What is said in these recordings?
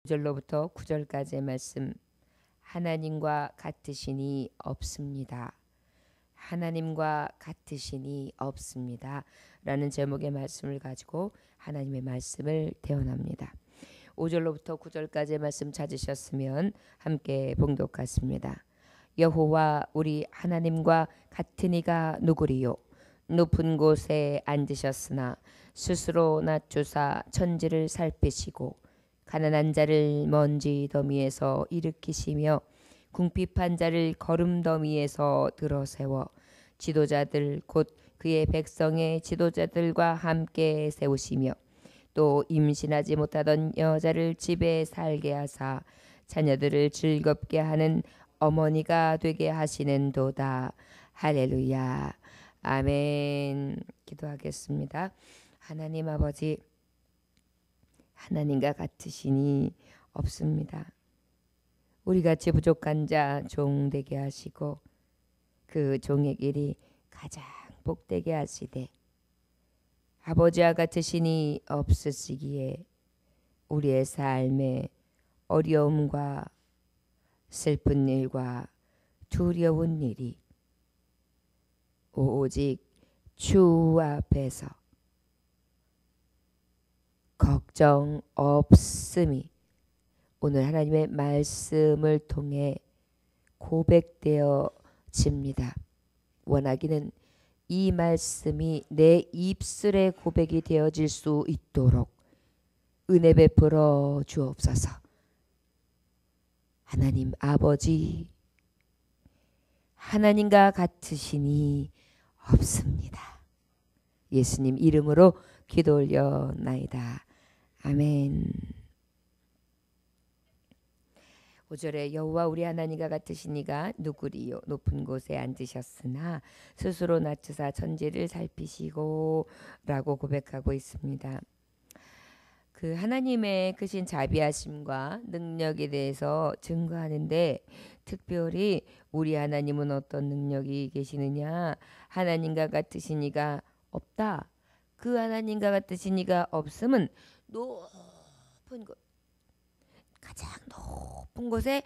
5절로부터 9절까지의 말씀. 하나님과 같으시니 없습니다. 하나님과 같으시니 없습니다. 라는 제목의 말씀을 가지고 하나님의 말씀을 대언합니다. 5절로부터 9절까지의 말씀 찾으셨으면 함께 봉독하십니다. 여호와 우리 하나님과 같은 이가 누구리요? 높은 곳에 앉으셨으나 스스로 낮추사 천지를 살피시고 가난한 자를 먼지 더미에서 일으키시며 궁핍한 자를 거름 더미에서 들어세워 지도자들 곧 그의 백성의 지도자들과 함께 세우시며 또 임신하지 못하던 여자를 집에 살게 하사 자녀들을 즐겁게 하는 어머니가 되게 하시는도다. 할렐루야. 아멘. 기도하겠습니다. 하나님 아버지, 하나님과 같으시니 없습니다. 우리같이 부족한 자 종 되게 하시고 그 종의 길이 가장 복되게 하시되 아버지와 같으시니 없으시기에 우리의 삶에 어려움과 슬픈 일과 두려운 일이 오직 주 앞에서 걱정 없음이 오늘 하나님의 말씀을 통해 고백되어집니다. 원하기는 이 말씀이 내 입술의 고백이 되어질 수 있도록 은혜 베풀어 주옵소서. 하나님 아버지, 하나님과 같으시니 없습니다. 예수님 이름으로 기도 올려나이다. 아멘. 5절에 여호와 우리 하나님과 같으시니가 누구리요? 높은 곳에 앉으셨으나 스스로 낮추사 천지를 살피시고 라고 고백하고 있습니다. 그 하나님의 크신 자비하심과 능력에 대해서 증거하는데 특별히 우리 하나님은 어떤 능력이 계시느냐? 하나님과 같으시니가 없다. 그 하나님과 같으시니가 없음은 높은 곳, 가장 높은 곳에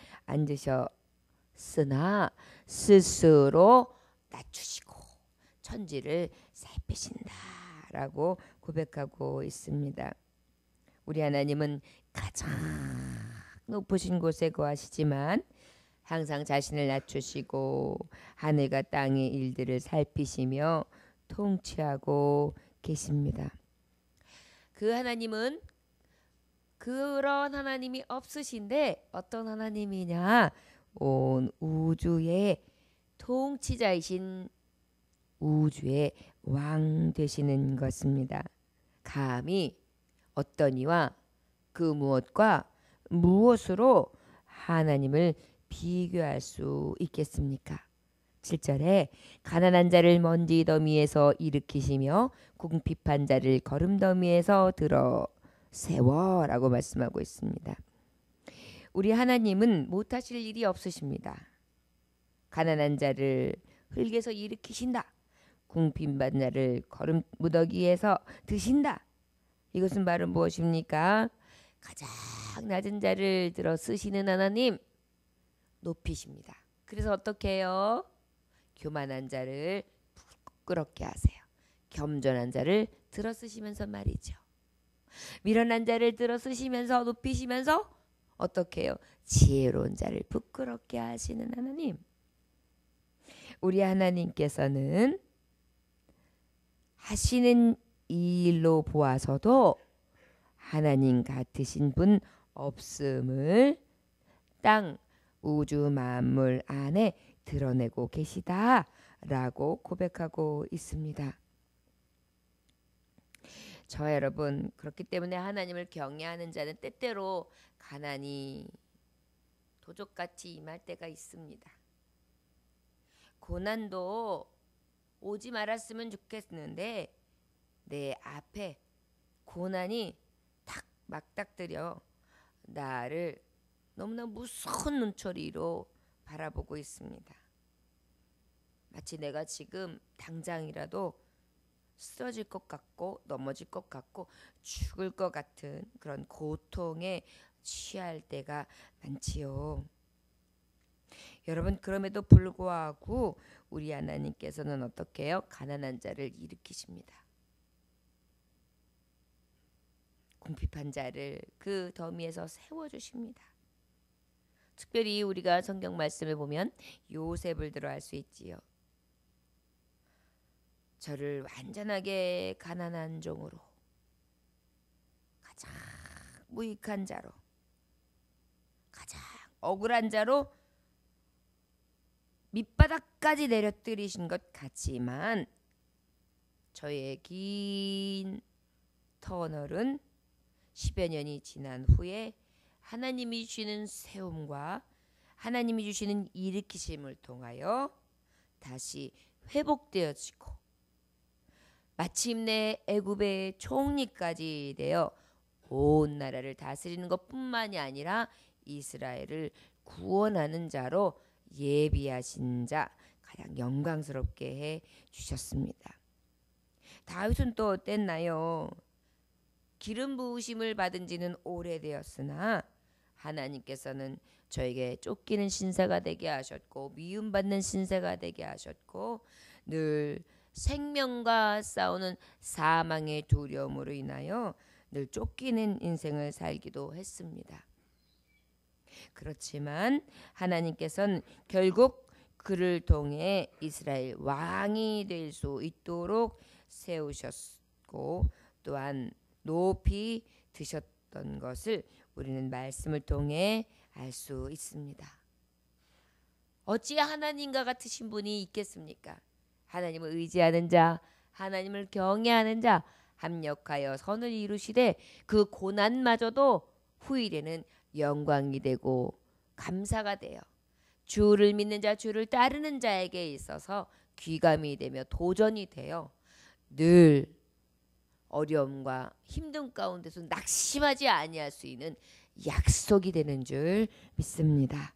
앉으셨으나 스스로 낮추시고 천지를 살피신다라고 고백하고 있습니다. 우리 하나님은 가장 높으신 곳에 거하시지만 항상 자신을 낮추시고 하늘과 땅의 일들을 살피시며 통치하고 계십니다. 그 하나님은 그런 하나님이 없으신데 어떤 하나님이냐? 온 우주의 통치자이신 우주의 왕 되시는 것입니다. 감히 어떤 이와 그 무엇과 무엇으로 하나님을 비교할 수 있겠습니까? 7절에 가난한 자를 먼지 더미에서 일으키시며 궁핍한 자를 거름 더미에서 들어 세워라고 말씀하고 있습니다. 우리 하나님은 못하실 일이 없으십니다. 가난한 자를 흙에서 일으키신다. 궁핍한 자를 거름 무더기에서 드신다. 이것은 바로 무엇입니까? 가장 낮은 자를 들어 쓰시는 하나님 높이십니다. 그래서 어떻게 해요? 교만한 자를 부끄럽게 하세요. 겸손한 자를 들어 쓰시면서 말이죠. 미련한 자를 들어 쓰시면서 높이시면서 어떻게 해요? 지혜로운 자를 부끄럽게 하시는 하나님. 우리 하나님께서는 하시는 일로 보아서도 하나님 같으신 분 없음을 땅 우주 만물 안에 드러내고 계시다라고 고백하고 있습니다. 저 여러분, 그렇기 때문에 하나님을 경외하는 자는 때때로 가난이 도적같이 임할 때가 있습니다. 고난도 오지 말았으면 좋겠는데 내 앞에 고난이 탁 막닥들여 나를 너무나 무서운 눈초리로 바라보고 있습니다. 마치 내가 지금 당장이라도 쓰러질 것 같고 넘어질 것 같고 죽을 것 같은 그런 고통에 취할 때가 많지요. 여러분, 그럼에도 불구하고 우리 하나님께서는 어떻게 해요? 가난한 자를 일으키십니다. 궁핍한 자를 그 더미에서 세워주십니다. 특별히 우리가 성경 말씀을 보면 요셉을 들어 알 수 있지요. 저를 완전하게 가난한 종으로, 가장 무익한 자로, 가장 억울한 자로 밑바닥까지 내려뜨리신 것 같지만 저의 긴 터널은 10여 년이 지난 후에 하나님이 주시는 세움과 하나님이 주시는 일으키심을 통하여 다시 회복되어지고 마침내 애굽의 총리까지 되어 온 나라를 다스리는 것뿐만이 아니라 이스라엘을 구원하는 자로 예비하신 자, 가장 영광스럽게 해 주셨습니다. 다윗은 또 어땠나요? 기름 부으심을 받은 지는 오래되었으나 하나님께서는 저에게 쫓기는 신세가 되게 하셨고 미움받는 신세가 되게 하셨고 늘 생명과 싸우는 사망의 두려움으로 인하여 늘 쫓기는 인생을 살기도 했습니다. 그렇지만 하나님께서는 결국 그를 통해 이스라엘 왕이 될 수 있도록 세우셨고 또한 높이 드셨던 것을 우리는 말씀을 통해 알 수 있습니다. 어찌 하나님과 같으신 분이 있겠습니까? 하나님을 의지하는 자, 하나님을 경외하는 자, 합력하여 선을 이루시되 그 고난마저도 후일에는 영광이 되고 감사가 되어 주를 믿는 자, 주를 따르는 자에게 있어서 귀감이 되며 도전이 되어 늘 어려움과 힘든 가운데서 낙심하지 아니할 수 있는 약속이 되는 줄 믿습니다.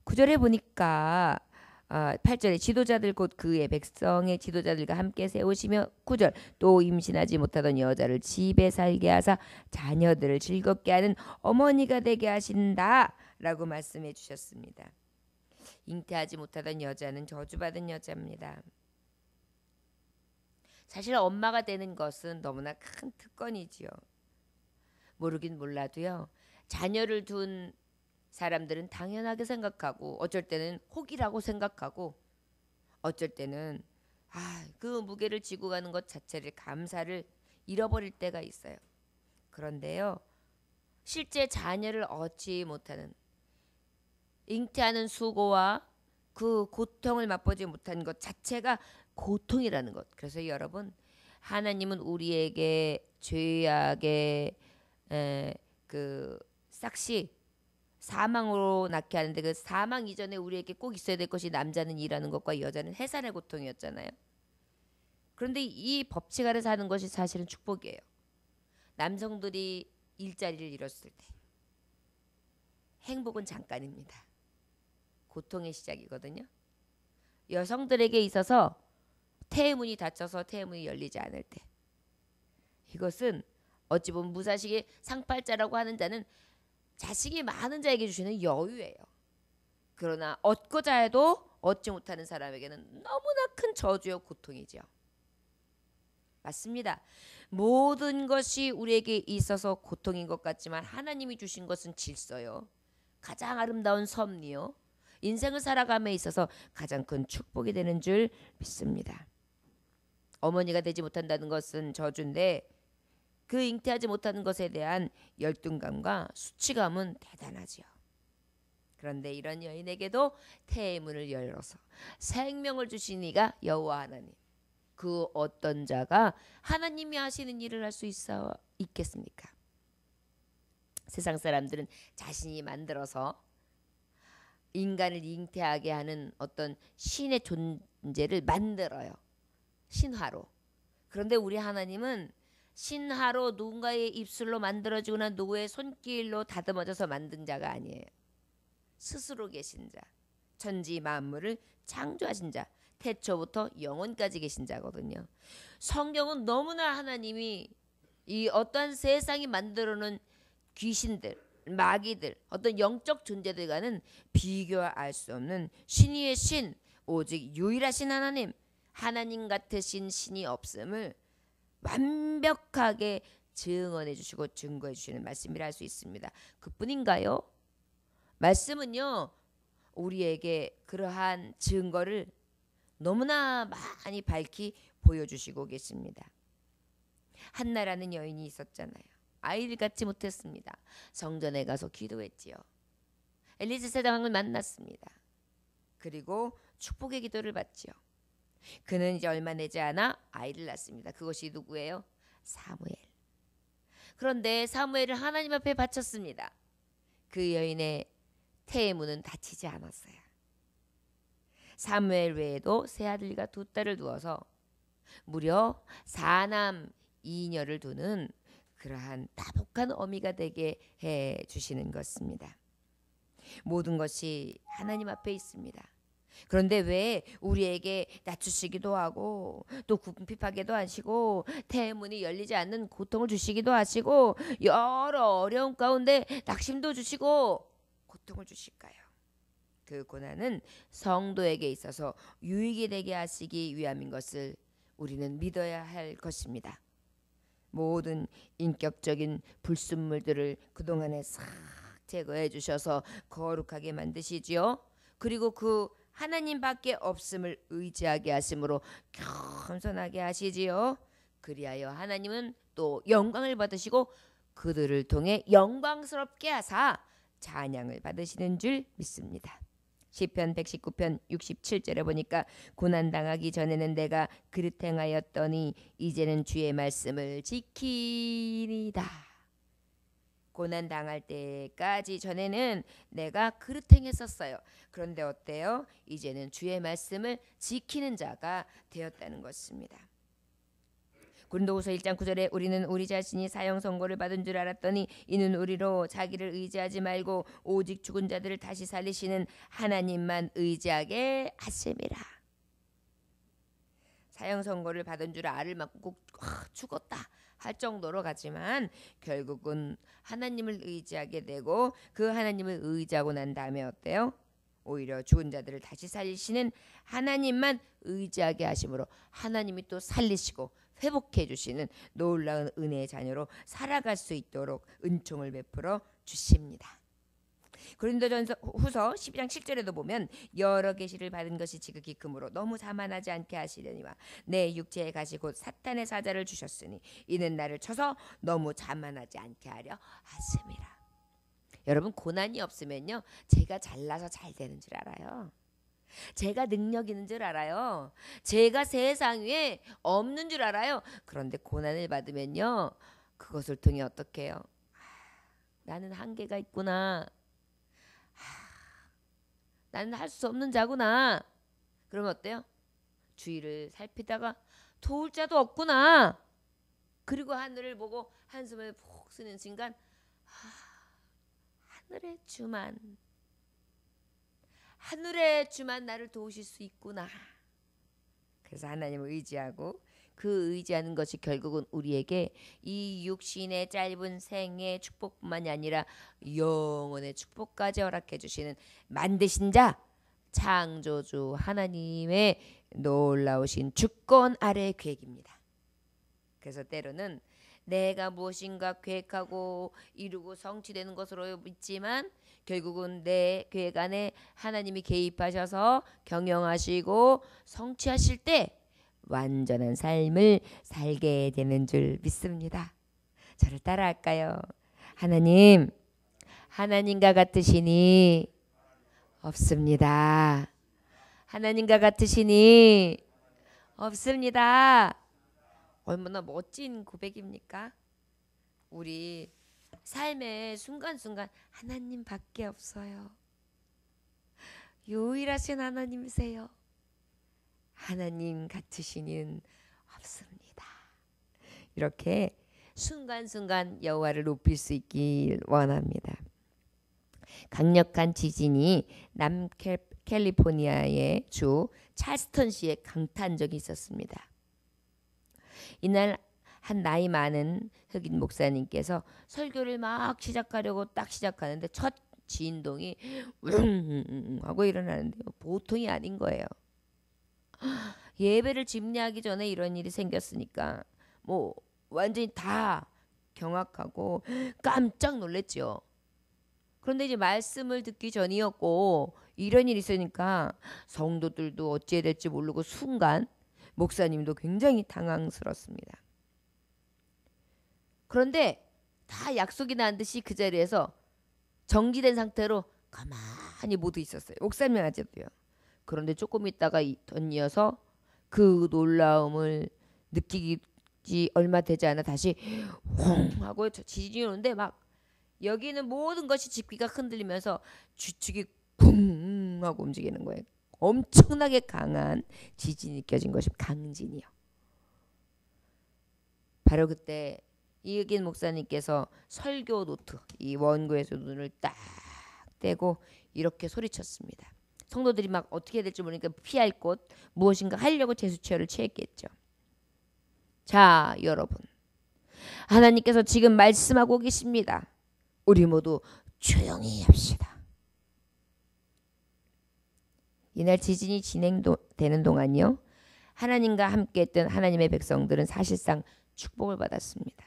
9절에 보니까 8절에 지도자들 곧 그의 백성의 지도자들과 함께 세우시며 9절 또 임신하지 못하던 여자를 집에 살게 하사 자녀들을 즐겁게 하는 어머니가 되게 하신다 라고 말씀해 주셨습니다. 잉태하지 못하던 여자는 저주받은 여자입니다. 사실 엄마가 되는 것은 너무나 큰 특권이지요. 모르긴 몰라도요. 자녀를 둔 사람들은 당연하게 생각하고 어쩔 때는 혹이라고 생각하고 어쩔 때는 그 무게를 지고 가는 것 자체를 감사를 잃어버릴 때가 있어요. 그런데요. 실제 자녀를 얻지 못하는 잉태하는 수고와 그 고통을 맛보지 못한 것 자체가 고통이라는 것. 그래서 여러분 하나님은 우리에게 죄악의 그 싹시 사망으로 낳게 하는데 그 사망 이전에 우리에게 꼭 있어야 될 것이 남자는 일하는 것과 여자는 해산의 고통이었잖아요. 그런데 이 법칙 아래 사는 것이 사실은 축복이에요. 남성들이 일자리를 잃었을 때 행복은 잠깐입니다. 고통의 시작이거든요. 여성들에게 있어서 태문이 닫혀서 태문이 열리지 않을 때 이것은 어찌 보면 무사식의 상팔자라고 하는 자는 자식이 많은 자에게 주시는 여유예요. 그러나 얻고자 해도 얻지 못하는 사람에게는 너무나 큰 저주요 고통이죠. 맞습니다. 모든 것이 우리에게 있어서 고통인 것 같지만 하나님이 주신 것은 질서요. 가장 아름다운 섭리요. 인생을 살아감에 있어서 가장 큰 축복이 되는 줄 믿습니다. 어머니가 되지 못한다는 것은 저주인데 그 잉태하지 못하는 것에 대한 열등감과 수치감은 대단하지요. 그런데 이런 여인에게도 태의 문을 열어서 생명을 주신 이가 여호와 하나님. 그 어떤 자가 하나님이 하시는 일을 할 수 있겠습니까? 세상 사람들은 자신이 만들어서 인간을 잉태하게 하는 어떤 신의 존재를 만들어요. 신화로. 그런데 우리 하나님은 신화로 누군가의 입술로 만들어지거나 누구의 손길로 다듬어져서 만든 자가 아니에요. 스스로 계신 자, 천지 만물을 창조하신 자, 태초부터 영원까지 계신 자거든요. 성경은 너무나 하나님이 이 어떠한 세상이 만들어놓은 귀신들, 마귀들, 어떤 영적 존재들과는 비교할 수 없는 신이의 신, 오직 유일하신 하나님 같으신 신이 없음을 완벽하게 증언해 주시고 증거해 주시는 말씀이라 할 수 있습니다. 그뿐인가요? 말씀은요, 우리에게 그러한 증거를 너무나 많이 밝히 보여주시고 계십니다. 한나라는 여인이 있었잖아요. 아이를 갖지 못했습니다. 성전에 가서 기도했지요. 엘리사벳 왕을 만났습니다. 그리고 축복의 기도를 받지요. 그는 이제 얼마 내지 않아 아이를 낳습니다. 그것이 누구예요? 사무엘. 그런데 사무엘을 하나님 앞에 바쳤습니다. 그 여인의 태의 문은 닫히지 않았어요. 사무엘 외에도 세 아들과 두 딸을 두어서 무려 4남 2녀를 두는 그러한 다복한 어미가 되게 해 주시는 것입니다. 모든 것이 하나님 앞에 있습니다. 그런데 왜 우리에게 낮추시기도 하고 또 궁핍하게도 하시고 태문이 열리지 않는 고통을 주시기도 하시고 여러 어려움 가운데 낙심도 주시고 고통을 주실까요? 그 고난은 성도에게 있어서 유익이 되게 하시기 위함인 것을 우리는 믿어야 할 것입니다. 모든 인격적인 불순물들을 그동안에 싹 제거해 주셔서 거룩하게 만드시지요. 그리고 그 하나님밖에 없음을 의지하게 하심으로 겸손하게 하시지요. 그리하여 하나님은 또 영광을 받으시고 그들을 통해 영광스럽게 하사 찬양을 받으시는 줄 믿습니다. 시편 119편 67절에 보니까 고난당하기 전에는 내가 그릇 행하였더니 이제는 주의 말씀을 지키리다. 고난당할 때까지 전에는 내가 그릇 행했었어요. 그런데 어때요? 이제는 주의 말씀을 지키는 자가 되었다는 것입니다. 고린도후서 1장 9절에 우리는 우리 자신이 사형 선고를 받은 줄 알았더니 이는 우리로 자기를 의지하지 말고 오직 죽은 자들을 다시 살리시는 하나님만 의지하게 하심이라. 사형 선고를 받은 줄 알을 맞고 꼭 죽었다 할 정도로 가지만 결국은 하나님을 의지하게 되고 그 하나님을 의지하고 난 다음에 어때요? 오히려 죽은 자들을 다시 살리시는 하나님만 의지하게 하심으로 하나님이 또 살리시고 회복해 주시는 놀라운 은혜의 자녀로 살아갈 수 있도록 은총을 베풀어 주십니다. 고린도전서 후서 12장 7절에도 보면 여러 계시를 받은 것이 지극히 금으로 너무 자만하지 않게 하시려니와 내 육체에 가시 곧 사탄의 사자를 주셨으니 이는 나를 쳐서 너무 자만하지 않게 하려 하심이라. 여러분, 고난이 없으면요 제가 잘나서 잘 되는 줄 알아요. 제가 능력 있는 줄 알아요. 제가 세상 위에 없는 줄 알아요. 그런데 고난을 받으면요 그것을 통해 어떻게 해요? 나는 한계가 있구나. 나는 할 수 없는 자구나. 그러면 어때요? 주위를 살피다가 도울 자도 없구나. 그리고 하늘을 보고 한숨을 푹 쉬는 순간 하늘의 주만 나를 도우실 수 있구나. 그래서 하나님을 의지하고 그 의지하는 것이 결국은 우리에게 이 육신의 짧은 생의 축복뿐만이 아니라 영원의 축복까지 허락해 주시는 만드신 자 창조주 하나님의 놀라우신 주권 아래의 계획입니다. 그래서 때로는 내가 무엇인가 계획하고 이루고 성취되는 것으로 믿지만 결국은 내 계획 안에 하나님이 개입하셔서 경영하시고 성취하실 때 완전한 삶을 살게 되는 줄 믿습니다. 저를 따라할까요? 하나님, 하나님과 같으시니 없습니다. 하나님과 같으시니 없습니다. 얼마나 멋진 고백입니까? 우리 삶의 순간순간 하나님밖에 없어요. 유일하신 하나님이세요. 하나님 같으시는 없습니다. 이렇게 순간순간 여호와를 높일 수 있길 원합니다. 강력한 지진이 남캘리포니아의 주 찰스턴시에 강타한 적이 있었습니다. 이날 한 나이 많은 흑인 목사님께서 설교를 막 시작하려고 딱 시작하는데 첫 진동이 하고 일어나는데요. 보통이 아닌 거예요. 예배를 집례하기 전에 이런 일이 생겼으니까 뭐 완전히 다 경악하고 깜짝 놀랐죠. 그런데 이제 말씀을 듣기 전이었고 이런 일이 있으니까 성도들도 어찌해야 될지 모르고 순간 목사님도 굉장히 당황스럽습니다. 그런데 다 약속이 난 듯이 그 자리에서 정지된 상태로 가만히 모두 있었어요. 목사님마저도요. 그런데 조금 있다가 덧이어서 그 놀라움을 느끼기 얼마 되지 않아 다시 홍 하고 지진이 오는데 막 여기는 모든 것이 집기가 흔들리면서 주축이 쿵 하고 움직이는 거예요. 엄청나게 강한 지진이 느껴진 것이 강진이요. 바로 그때 이흑인 목사님께서 설교 노트 이 원고에서 눈을 딱 떼고 이렇게 소리쳤습니다. 성도들이 막 어떻게 해야 될지 모르니까 피할 곳 무엇인가 하려고 제수처를 취했겠죠. 자, 여러분, 하나님께서 지금 말씀하고 계십니다. 우리 모두 조용히 합시다. 이날 지진이 진행되는 동안요, 하나님과 함께했던 하나님의 백성들은 사실상 축복을 받았습니다.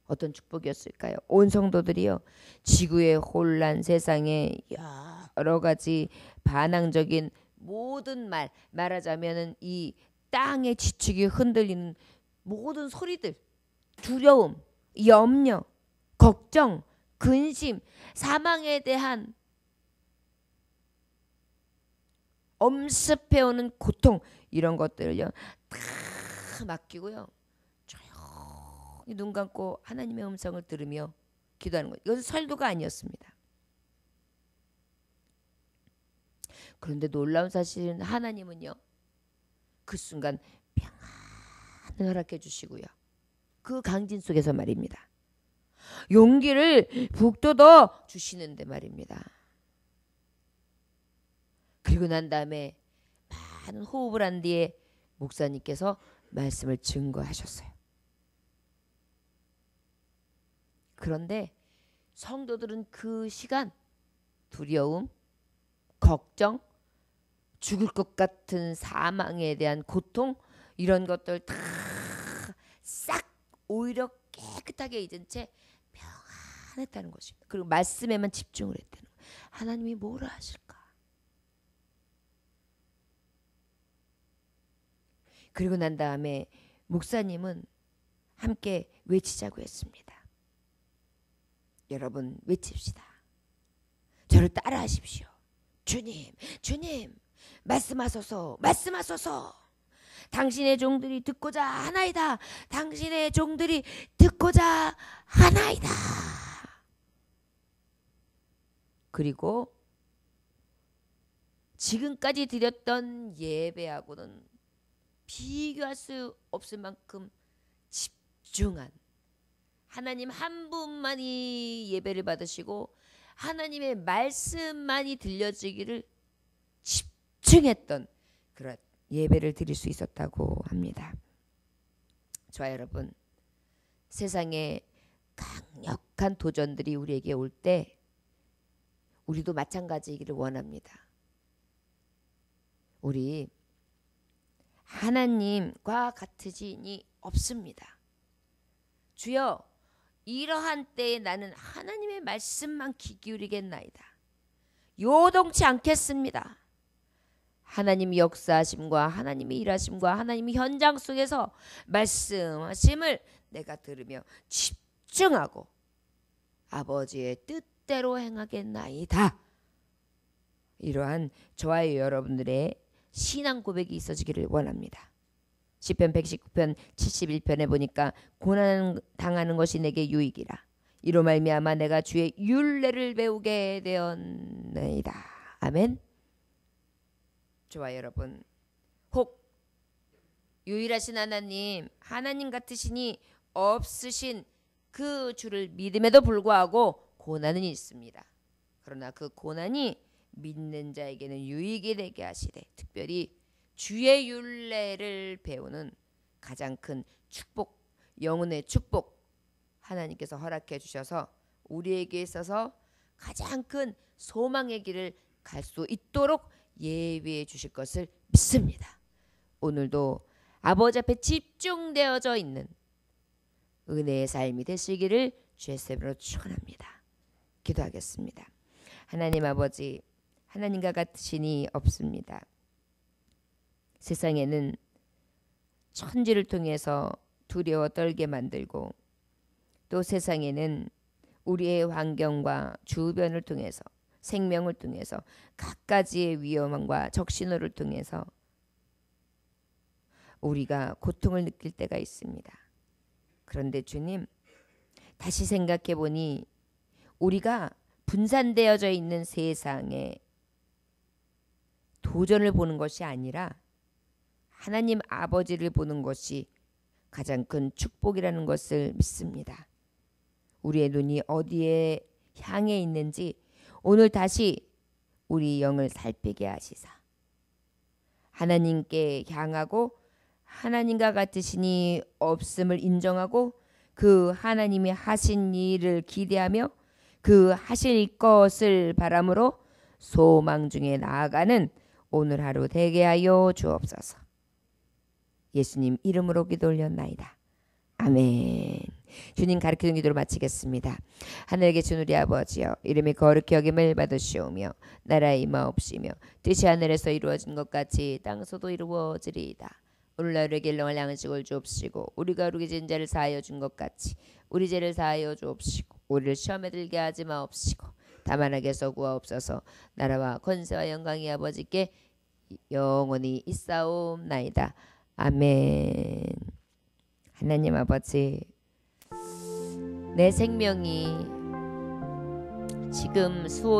어떤 축복이었을까요? 온 성도들이요, 지구의 혼란, 세상의 여러 가지 반항적인 모든 말하자면은 이 땅의 지축이 흔들리는 모든 소리들, 두려움, 염려, 걱정, 근심, 사망에 대한 엄습해오는 고통, 이런 것들을요 다 맡기고요 조용히 눈 감고 하나님의 음성을 들으며 기도하는 거예요. 이것은 설교가 아니었습니다. 그런데 놀라운 사실은 하나님은요 그 순간 평안을 허락해 주시고요, 그 강진 속에서 말입니다, 용기를 북돋워 주시는데 말입니다. 그리고 난 다음에 많은 호흡을 한 뒤에 목사님께서 말씀을 증거하셨어요. 그런데 성도들은 그 시간 두려움, 걱정, 죽을 것 같은 사망에 대한 고통, 이런 것들 다 싹 오히려 깨끗하게 잊은 채 평안했다는 것입니다. 그리고 말씀에만 집중을 했다는 거예요. 하나님이 뭐라 하실까? 그리고 난 다음에 목사님은 함께 외치자고 했습니다. 여러분, 외칩시다. 저를 따라 하십시오. 주님, 주님, 말씀하소서, 말씀하소서. 당신의 종들이 듣고자 하나이다. 당신의 종들이 듣고자 하나이다. 그리고 지금까지 드렸던 예배하고는 비교할 수 없을 만큼 집중한, 하나님 한 분만이 예배를 받으시고 하나님의 말씀만이 들려지기를 집중했던 그런 예배를 드릴 수 있었다고 합니다. 저와 여러분, 세상에 강력한 도전들이 우리에게 올 때 우리도 마찬가지이기를 원합니다. 우리 하나님과 같으시니 없습니다. 주여, 이러한 때에 나는 하나님의 말씀만 귀 기울이겠나이다. 요동치 않겠습니다. 하나님이 역사하심과 하나님이 일하심과 하나님이 현장 속에서 말씀하심을 내가 들으며 집중하고 아버지의 뜻대로 행하겠나이다. 이러한 저와 여러분들의 신앙 고백이 있어지기를 원합니다. 시편 119편 71편에 보니까 고난 당하는 것이 내게 유익이라. 이로 말미암아 내가 주의 율례를 배우게 되었나이다. 아멘. 저와 여러분, 혹 유일하신 하나님, 하나님 같으시니 없으신 그 주를 믿음에도 불구하고 고난은 있습니다. 그러나 그 고난이 믿는 자에게는 유익이 되게 하시되, 특별히 주의 율례를 배우는 가장 큰 축복, 영혼의 축복 하나님께서 허락해 주셔서 우리에게 있어서 가장 큰 소망의 길을 갈 수 있도록 예비해 주실 것을 믿습니다. 오늘도 아버지 앞에 집중되어져 있는 은혜의 삶이 되시기를 주의 이름으로 축원합니다. 기도하겠습니다. 하나님 아버지, 하나님과 같으신 이 없습니다. 세상에는 천지를 통해서 두려워 떨게 만들고 또 세상에는 우리의 환경과 주변을 통해서 생명을 통해서 갖가지의 위험과 적신호를 통해서 우리가 고통을 느낄 때가 있습니다. 그런데 주님, 다시 생각해 보니 우리가 분산되어져 있는 세상에 도전을 보는 것이 아니라 하나님 아버지를 보는 것이 가장 큰 축복이라는 것을 믿습니다. 우리의 눈이 어디에 향해 있는지 오늘 다시 우리 영을 살피게 하시사 하나님께 향하고 하나님과 같으시니 없음을 인정하고 그 하나님이 하신 일을 기대하며 그 하실 것을 바람으로 소망 중에 나아가는 오늘 하루 되게 하여 주옵소서. 예수님 이름으로 기도 올렸나이다. 아멘. 주님 가르치는 기도로 마치겠습니다. 하늘에 계신 우리 아버지여, 이름이 거룩히 여김을 받으시오며 나라의 임하옵시며 뜻이 하늘에서 이루어진 것 같이 땅에서도 이루어지리이다. 오늘날 우리에게 일용할 양식을 주옵시고 우리가 우리 죄진 자를 사하여 준 것 같이 우리 죄를 사하여 주옵시고 우리를 시험에 들게 하지 마옵시고 다만 악에서 구하옵소서. 나라와 권세와 영광이 아버지께 영원히 있사옵나이다. 아멘. 하나님 아버지, 내 생명이 지금 수호